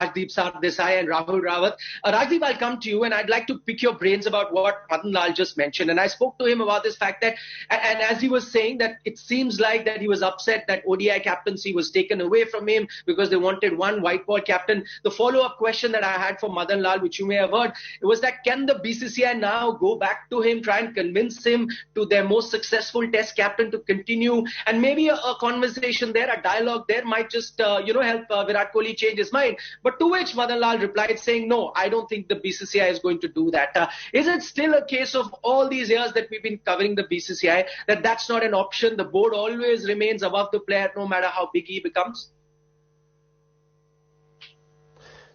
Rajdeep Sardesai and Rahul Rawat. Rajdeep, I'll come to you and I'd like to pick your brains about what Madan Lal just mentioned. And I spoke to him about this fact that, and as he was saying that it seems like that he was upset that ODI captaincy was taken away from him because they wanted one white ball captain. The follow-up question that I had for Madan Lal, which you may have heard, was that can the BCCI now go back to him, try and convince him to their most successful test captain to continue, and maybe a conversation there, a dialogue there might just help Virat Kohli change his mind. But to which Madan Lal replied saying, no, I don't think the BCCI is going to do that. Is it still a case of all these years that we've been covering the BCCI that that's not an option? The board always remains above the player no matter how big he becomes?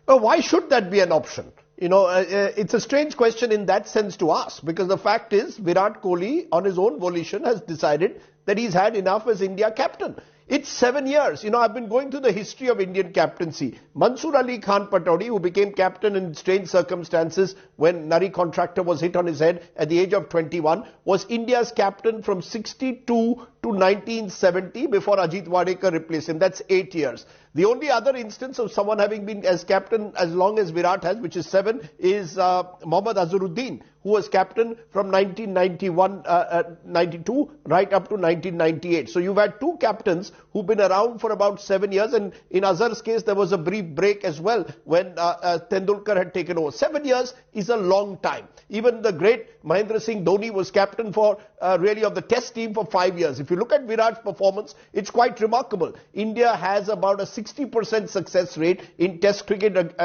Well, why should that be an option? It's a strange question in that sense to ask, because the fact is Virat Kohli on his own volition has decided that he's had enough as India captain. It's 7 years. I've been going through the history of Indian captaincy. Mansoor Ali Khan Pataudi, who became captain in strange circumstances when Nari contractor was hit on his head at the age of 21, was India's captain from 62 to 1970 before Ajit Wadekar replaced him. That's 8 years. The only other instance of someone having been as captain as long as Virat has, which is 7, is Mohammad Azharuddin, who was captain from 92 right up to 1998. So you've had 2 captains who've been around for about 7 years, and in Azhar's case there was a brief break as well when Tendulkar had taken over. 7 years is a long time. Even the great Mahendra Singh Dhoni was captain for really of the test team for 5 years. If you look at Virat's performance, it's quite remarkable. India has about a 60% success rate in test cricket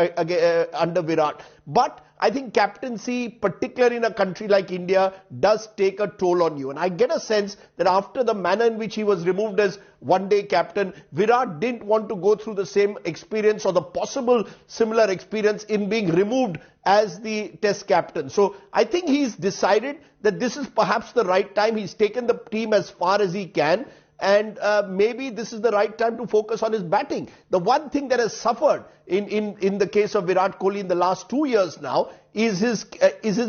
under Virat. But I think captaincy, particularly in a country like India, does take a toll on you. And I get a sense that after the manner in which he was removed as one-day captain, Virat didn't want to go through the same experience or the possible similar experience in being removed as the test captain. So I think he's decided that this is perhaps the right time. He's taken the team as far as he can. And maybe this is the right time to focus on his batting. The one thing that has suffered in the case of Virat Kohli in the last 2 years now is his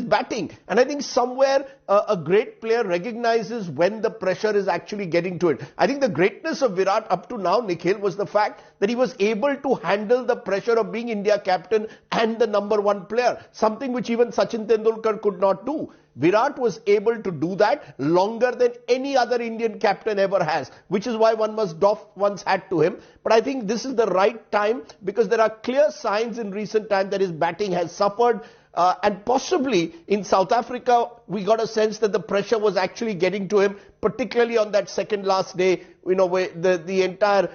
batting. And I think somewhere a great player recognizes when the pressure is actually getting to it. I think the greatness of Virat up to now, Nikhil, was the fact that he was able to handle the pressure of being India captain and the number 1 player, something which even Sachin Tendulkar could not do. Virat was able to do that longer than any other Indian captain ever has, which is why one must doff one's hat to him. But I think this is the right time because there are clear signs in recent times that his batting has suffered. And possibly in South Africa, we got a sense that the pressure was actually getting to him, particularly on that second last day, where the entire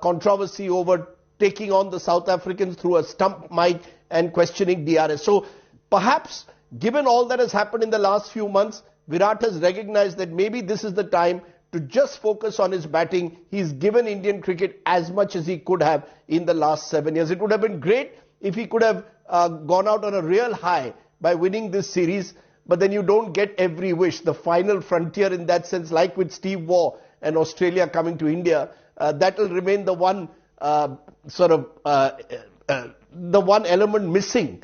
controversy over taking on the South Africans through a stump mic and questioning DRS. So perhaps, given all that has happened in the last few months, Virat has recognized that maybe this is the time to just focus on his batting. He's given Indian cricket as much as he could have in the last 7 years. It would have been great if he could have gone out on a real high by winning this series, but then you don't get every wish. The final frontier in that sense, like with Steve Waugh and Australia coming to India, that will remain the one the one element missing